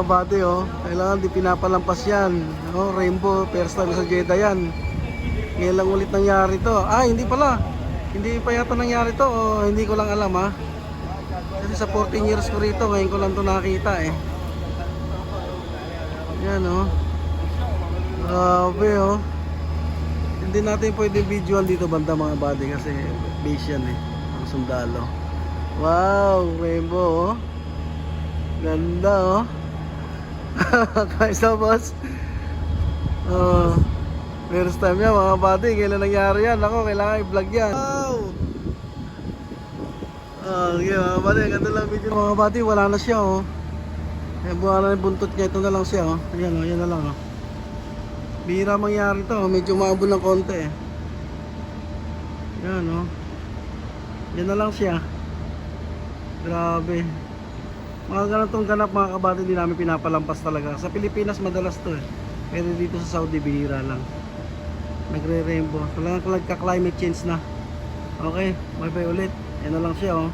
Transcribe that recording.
kabady oh. Kailangan di pinapalampas yan. Oh, rainbow, first time sa Jeddah yan. Ngayon lang ulit nangyari to. Ah, hindi pala. Hindi pa yata nangyari to. Oh, hindi ko lang alam ha. Kasi sa 14 years ko rito, ngayon ko lang to nakita eh. Yan oh. Grabe oh. Hindi natin pwede videoan dito banda mga buddy kasi base yan eh. Ang sundalo. Wow, rainbow oh. Ganda oh. Kaisa boss. Oh, first time yan mga buddy. Kailan nangyari yan? Ako, kailangan i-vlog yan. Wow. Okay mga buddy, ganda lang video mga buddy. Wala na siya oh. Buwan na yung buntot niya. Ito na lang siya oh. Ayan oh, yan na lang oh. Bihira mangyari to. Medyo maabol ng konti eh. Yan oh. Yan na lang siya. Grabe. Mga ganitong ganap mga kabady, hindi namin pinapalampas talaga. Sa Pilipinas madalas to eh. Pero dito sa Saudi bihira lang. Nagre-rainbow. Talagang nagka-climate change na. Okay, bye bye ulit. Yan na lang siya oh.